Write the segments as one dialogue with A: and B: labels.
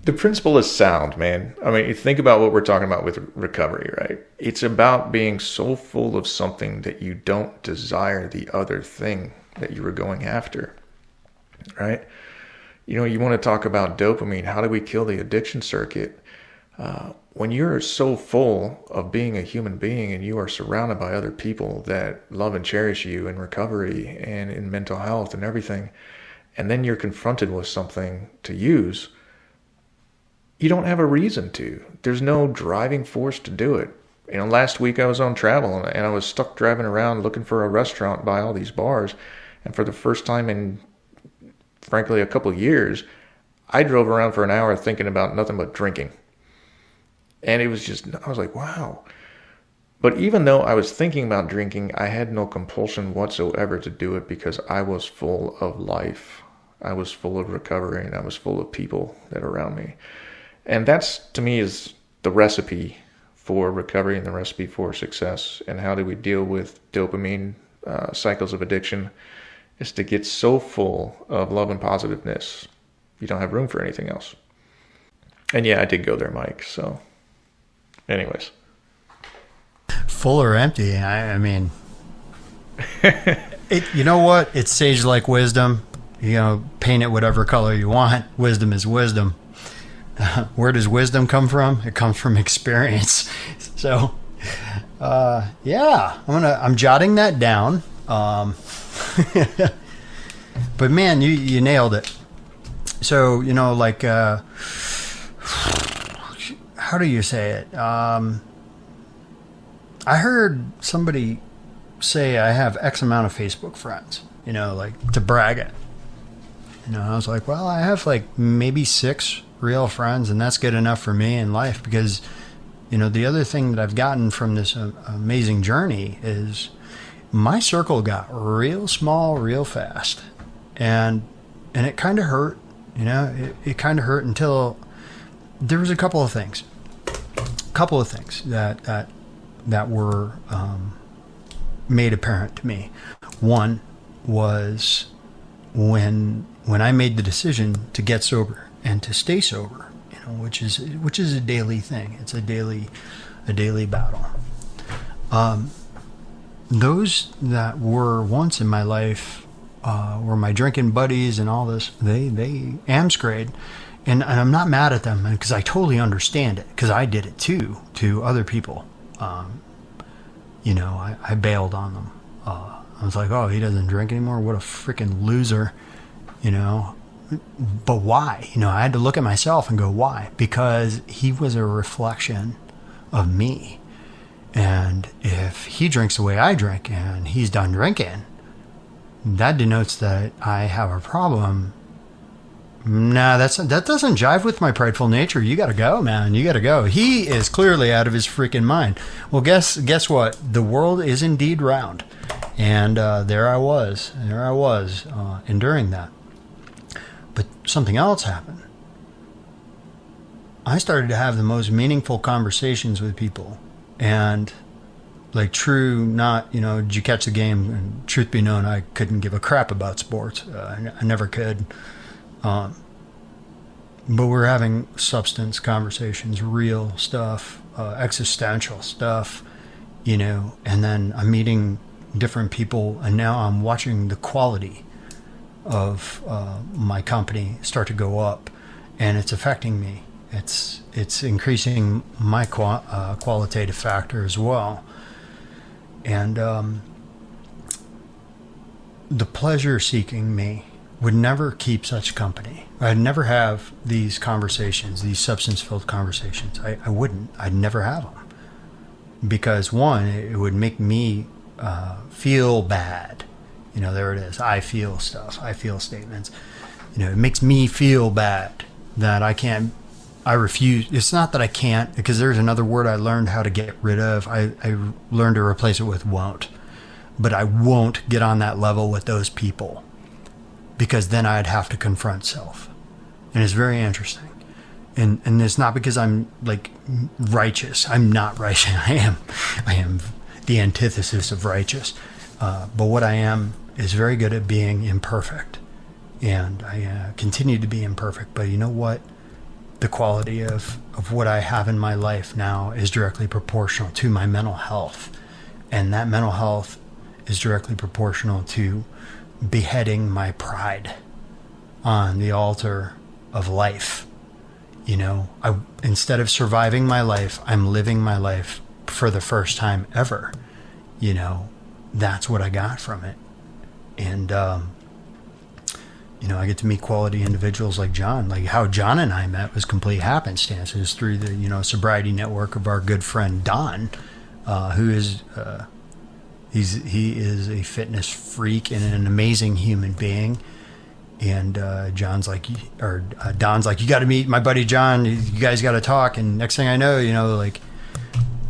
A: The principle is sound, man. I mean, think about what we're talking about with recovery, right? It's about being so full of something that you don't desire the other thing that you were going after, right? You want to talk about dopamine. How do we kill the addiction circuit? When you're so full of being a human being and you are surrounded by other people that love and cherish you in recovery and in mental health and everything, and then you're confronted with something to use, you don't have a reason to. There's no driving force to do it. Last week I was on travel and I was stuck driving around looking for a restaurant by all these bars. And for the first time in, frankly, a couple of years, I drove around for an hour thinking about nothing but drinking. And I was like, wow. But even though I was thinking about drinking, I had no compulsion whatsoever to do it because I was full of life. I was full of recovery and I was full of people that are around me. And that's, to me, is the recipe for recovery and the recipe for success. And how do we deal with dopamine cycles of addiction? Is to get so full of love and positiveness, you don't have room for anything else. And yeah, I did go there, Mike. So anyways.
B: Full or empty? I mean, you know what? It's sage-like wisdom. Paint it whatever color you want. Wisdom is wisdom. Where does wisdom come from? It comes from experience. So, yeah, I'm jotting that down. But man, you nailed it. So, how do you say it? I heard somebody say I have X amount of Facebook friends, to brag it. I was like, well, I have maybe 6 real friends, and that's good enough for me in life because, the other thing that I've gotten from this amazing journey is my circle got real small real fast, and it kind of hurt. It kind of hurt until there was a couple of things that were made apparent to me. One was when I made the decision to get sober and to stay sober, which is a daily thing. It's a daily battle. Those that were once in my life were my drinking buddies and all this. They amscrayed, and I'm not mad at them because I totally understand it because I did it too to other people. I bailed on them. I was like, oh, he doesn't drink anymore. What a freaking loser, But why? I had to look at myself and go, why? Because he was a reflection of me. And if he drinks the way I drink and he's done drinking, that denotes that I have a problem. Nah, that doesn't jive with my prideful nature. You gotta go, man. You gotta go. He is clearly out of his freaking mind. Well, guess what? The world is indeed round. And there I was enduring that. But something else happened. I started to have the most meaningful conversations with people. And did you catch the game? And truth be known, I couldn't give a crap about sports. I never could. But we're having substance conversations, real stuff, existential stuff, and then I'm meeting different people, and now I'm watching the quality of my company start to go up, and it's affecting me. It's increasing my qualitative factor as well. And the pleasure-seeking me would never keep such company. I'd never have these conversations, these substance-filled conversations. I wouldn't. I'd never have them. Because, one, it would make me feel bad. There it is. I feel stuff. I feel statements. It makes me feel bad that I refuse. It's not that I can't, because there's another word I learned how to get rid of. I learned to replace it with won't. But I won't get on that level with those people, because then I'd have to confront self. And it's very interesting. And it's not because I'm righteous. I'm not righteous. I am the antithesis of righteous. But what I am is very good at being imperfect. And I continue to be imperfect. But you know what? the quality of what I have in my life now is directly proportional to my mental health. And that mental health is directly proportional to beheading my pride on the altar of life. You know, instead of surviving my life, I'm living my life for the first time ever. You know, that's what I got from it. And, you know, I get to meet quality individuals like John. Like how John and I met was complete happenstance. It was through the, you know, sobriety network of our good friend Don, who is, he is a fitness freak and an amazing human being. And Don's like, you got to meet my buddy John. You guys got to talk. And next thing I know, you know, like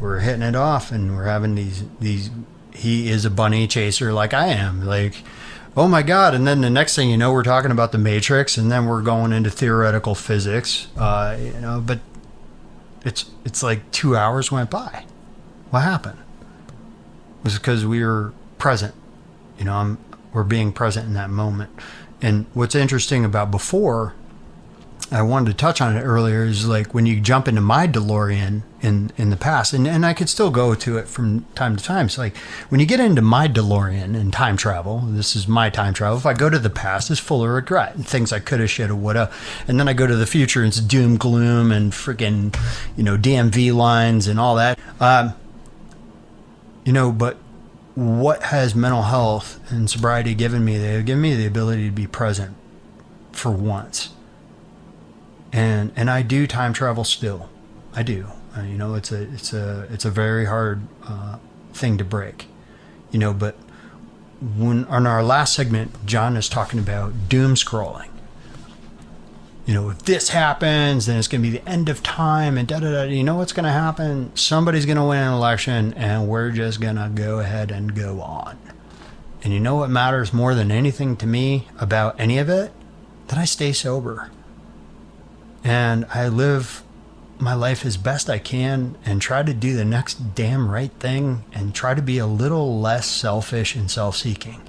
B: we're hitting it off, and we're having these. He is a bunny chaser like I am. Like, oh my God. And then the next thing you know, we're talking about the Matrix, and then we're going into theoretical physics, you know, but it's like 2 hours went by. What happened? It was because we were present, you know, we're being present in that moment. And what's interesting about before, I wanted to touch on it earlier, is like when you jump into my DeLorean in the past, and I could still go to it from time to time. So like when you get into my DeLorean and time travel, this is my time travel. If I go to the past, it's full of regret and things I coulda, shoulda, woulda. And then I go to the future, and it's doom, gloom, and freaking, you know, DMV lines and all that. You know, but what has mental health and sobriety given me? They've given me the ability to be present for once. And I do time travel still. I do. You know, it's a very hard thing to break. You know, but when on our last segment, John is talking about doom scrolling. You know, if this happens, then it's going to be the end of time, and da-da-da. You know what's going to happen? Somebody's going to win an election, and we're just going to go ahead and go on. And you know what matters more than anything to me about any of it? That I stay sober. And I live my life as best I can and try to do the next damn right thing and try to be a little less selfish and self-seeking.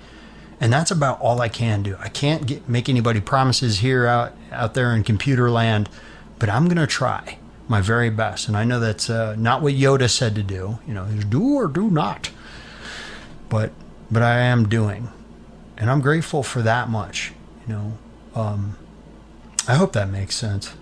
B: And that's about all I can do. I can't make anybody promises here out there in computer land, but I'm going to try my very best. And I know that's not what Yoda said to do. You know, do or do not. But I am doing. And I'm grateful for that much. You know, I hope that makes sense.